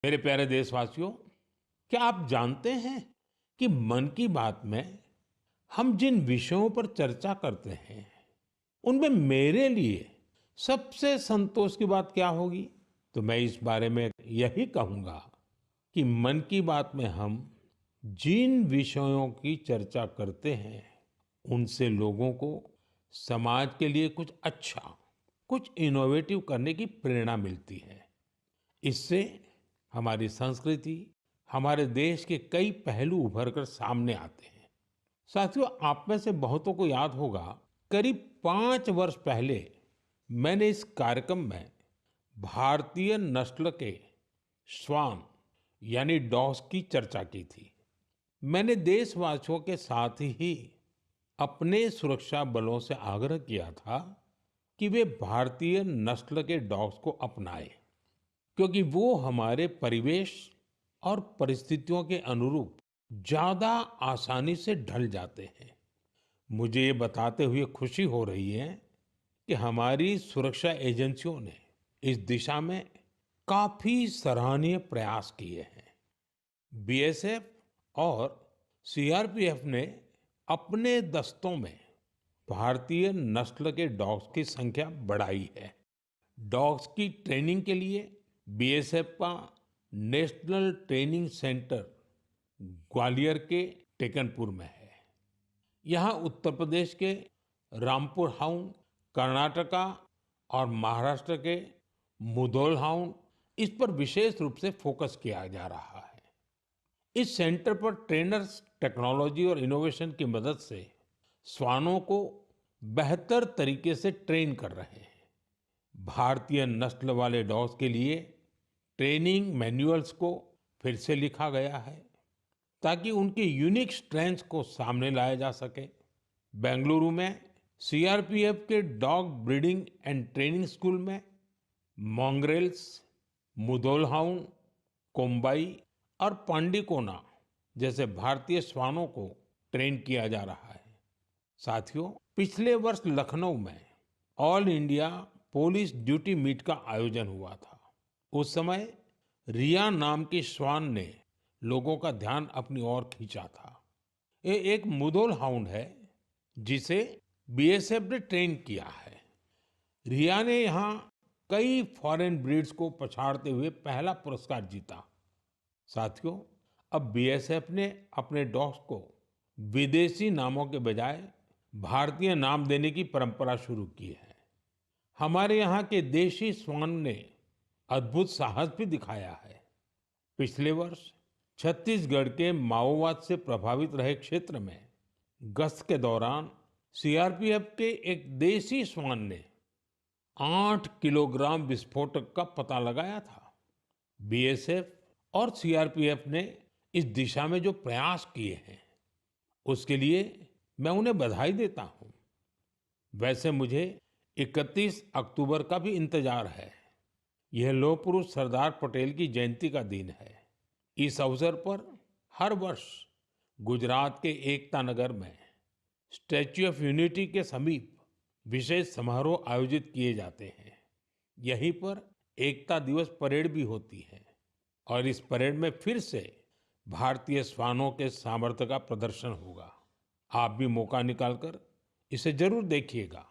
मेरे प्यारे देशवासियों, क्या आप जानते हैं कि मन की बात में हम जिन विषयों पर चर्चा करते हैं, उनमें मेरे लिए सबसे संतोष की बात क्या होगी? तो मैं इस बारे में यही कहूंगा कि मन की बात में हम जिन विषयों की चर्चा करते हैं, उनसे लोगों को समाज के लिए कुछ अच्छा, कुछ इनोवेटिव करने की प्रेरणा मिलती है। इससे हमारी संस्कृति, हमारे देश के कई पहलू उभर कर सामने आते हैं। साथियों, आप में से बहुतों को याद होगा, करीब 5 वर्ष पहले मैंने इस कार्यक्रम में भारतीय नस्ल के श्वान यानी डॉग्स की चर्चा की थी। मैंने देशवासियों के साथ ही अपने सुरक्षा बलों से आग्रह किया था कि वे भारतीय नस्ल के डॉग्स को अपनाएं, क्योंकि वो हमारे परिवेश और परिस्थितियों के अनुरूप ज्यादा आसानी से ढल जाते हैं। मुझे ये बताते हुए खुशी हो रही है कि हमारी सुरक्षा एजेंसियों ने इस दिशा में काफी सराहनीय प्रयास किए हैं। बीएसएफ और सीआरपीएफ ने अपने दस्तों में भारतीय नस्ल के डॉग्स की संख्या बढ़ाई है। डॉग्स की ट्रेनिंग के लिए बीएसएफ का नेशनल ट्रेनिंग सेंटर ग्वालियर के टेकनपुर में है। यहाँ उत्तर प्रदेश के रामपुर हाउंड, कर्नाटका और महाराष्ट्र के मुधोल हाउंड, इस पर विशेष रूप से फोकस किया जा रहा है। इस सेंटर पर ट्रेनर्स टेक्नोलॉजी और इनोवेशन की मदद से श्वानों को बेहतर तरीके से ट्रेन कर रहे हैं। भारतीय नस्ल वाले डॉग्स के लिए ट्रेनिंग मैनुअल्स को फिर से लिखा गया है, ताकि उनके यूनिक स्ट्रेंथ्स को सामने लाया जा सके। बेंगलुरु में सीआरपीएफ के dog breeding and training school में मॉन्ग्रेल्स, मुधोल हाउंड, कोम्बाई और पांडीकोना जैसे भारतीय श्वानों को ट्रेन किया जा रहा है। साथियों, पिछले वर्ष लखनऊ में All India Police Duty Meet का आयोजन हुआ था। उस समय रिया नाम की श्वान ने लोगों का ध्यान अपनी ओर खींचा था। ये एक मुधोल हाउंड है जिसे बीएसएफ ने ट्रेन किया है। रिया ने यहाँ कई फॉरेन ब्रीड्स को पछाड़ते हुए पहला पुरस्कार जीता। साथियों, अब बीएसएफ ने अपने डॉग्स को विदेशी नामों के बजाय भारतीय नाम देने की परंपरा शुरू की है। हमारे यहाँ के देशी श्वान ने अद्भुत साहस भी दिखाया है। पिछले वर्ष छत्तीसगढ़ के माओवाद से प्रभावित रहे क्षेत्र में गश्त के दौरान सीआरपीएफ के एक देसी श्वान ने 8 किलोग्राम विस्फोटक का पता लगाया था। बीएसएफ और सीआरपीएफ ने इस दिशा में जो प्रयास किए हैं, उसके लिए मैं उन्हें बधाई देता हूं। वैसे मुझे 31 अक्टूबर का भी इंतजार है। यह लौह पुरुष सरदार पटेल की जयंती का दिन है। इस अवसर पर हर वर्ष गुजरात के एकता नगर में स्टैच्यू ऑफ यूनिटी के समीप विशेष समारोह आयोजित किए जाते हैं। यहीं पर एकता दिवस परेड भी होती है और इस परेड में फिर से भारतीय श्वानों के सामर्थ्य का प्रदर्शन होगा। आप भी मौका निकालकर इसे जरूर देखिएगा।